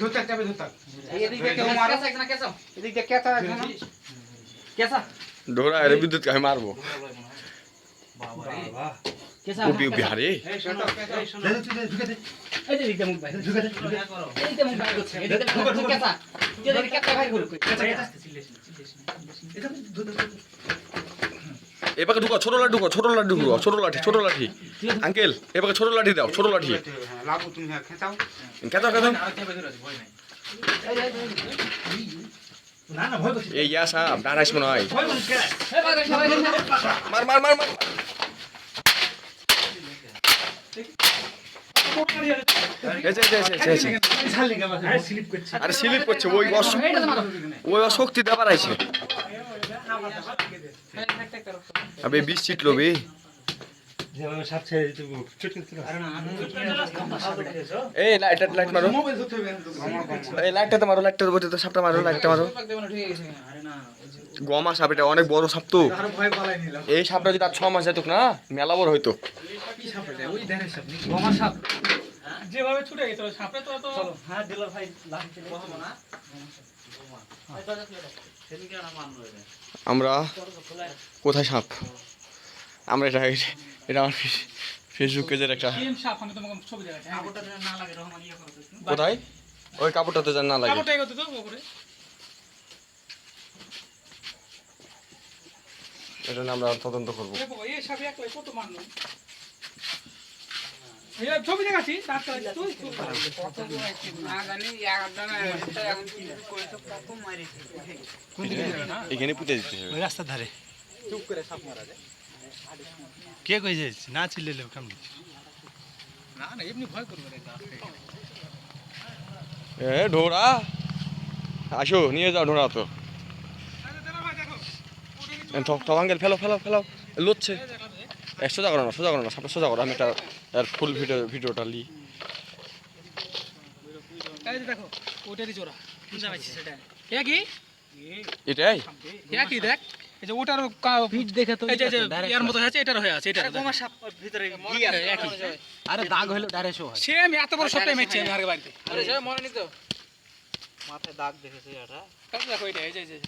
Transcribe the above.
ধরতাক যাবে ধরতাক এদিক দিয়ে কেউ মারো এদিক দিয়ে কেসা আছে না কেসা ঢোরা এর বিদ্যুৎ আমি মারবো বাবা কেসা উবি উবি হারে এই শোনো এই শোনো ঢুকে দে এই যে এদিক দিয়ে মুখ ভাই ঢুকে দে এই যে মুখ ভাই করছে এদিক দিয়ে কেসা যে দেখি কেসা ভাই করে কেসা এটা ধর এবারে ঢুকো ছোট লাঠি ঢুকো ছোট লাঠি আঙ্কেল এবারে ছোট লাঠি দাও ছোট লাঠি হ্যাঁ লাগু তুমি হ্যাঁ খেতাও কেতো কেতো আর চেপে ধরে আছে ভয় নাই না না ভয় করছিস এই ইয়া সাহেব দাঁড়াইস মনে হয় ভয় করছিস কেন এই ভাই সবাই মার মার মার মার ছাড়লি কেন আরে স্লিপ করছিস আরে স্লিপ করছে ওই এইটা তো মারো ওই শক্তি দেবার আইছে আবে বিষ ছিটলো বে যেভাবে সাপ ছেড়ে দিতে চুট করতে আরে না এই লাইট মারো মোবাইল ধরতে হবে আমার এই লাইটটাতে মারো লাইটটাতে বলতে তো সাপটা মারো লাইটটা মারো আরে না গমা সাপ এটা অনেক বড় সাপ তো আর ভয় পালাই নিলাম এই সাপটা যদি আর 6 মাস যেত না মেলা বড় হইতো কি সাপ এটা ওই ধারে সাপ নাকি গোমা সাপ যেভাবে ছুটে গেছিল সাপে তো তো চলো হ্যাঁ দিল ভাই লাঠি চলে বহবো না আমরা কোথায় সাপ আমরা এটা এটা আমার ফেসবুক পেজের একটা তিন সাপ আমি তোমাকে ছবি দেখাচ্ছি কাপড়টা যেন না লাগে রহমান ইয়া করো তো কোথায় ওই কাপড়টাতে যেন না লাগে কাপড়টাই করতে তো উপরে এটা নিয়ে আমরা তদন্ত করবো দেখো এই সাপ একলাই কত মারলো এই ছবি দেখাচ্ছি দাঁত তুই কত না জানি এখন কি করে তো কত মারি কোন দিকে যাবে না এখানে পুঁতে দিতে হবে ওই রাস্তার ধারে চুপ করে সাপ মারা যায় কে কই যাইছি না চিল্লেলে কেমন না না এমনি ভয় করবে রে গাছ এ ঢোরা আসো নিয়ে যাও ঢোরা তো আঙ্কেল ফেলো লুচ্ছে সোজা করো না সাপটা সোজা করো আমি একটা ফুল ভিডিওটা লি এই যে দেখো ওটারই জোড়া বুঝা পাইছিস সেটা একই এটাই একই দেখ এই যে ওটার পিঠ দেখে তো এই যে এর মতো আছে এটার হয়ে আছে এটা গোমা সাপ ভিতরে গিয়ে একই আরে দাগ হইলো ডাইরেক্ট হয় সেম এত বড় সবটাই মেচ্ছে আমি আগে বাড়িতে আরে মনে নিতো মাথায় দাগ দেখেছে এটা দেখো এটা এই যে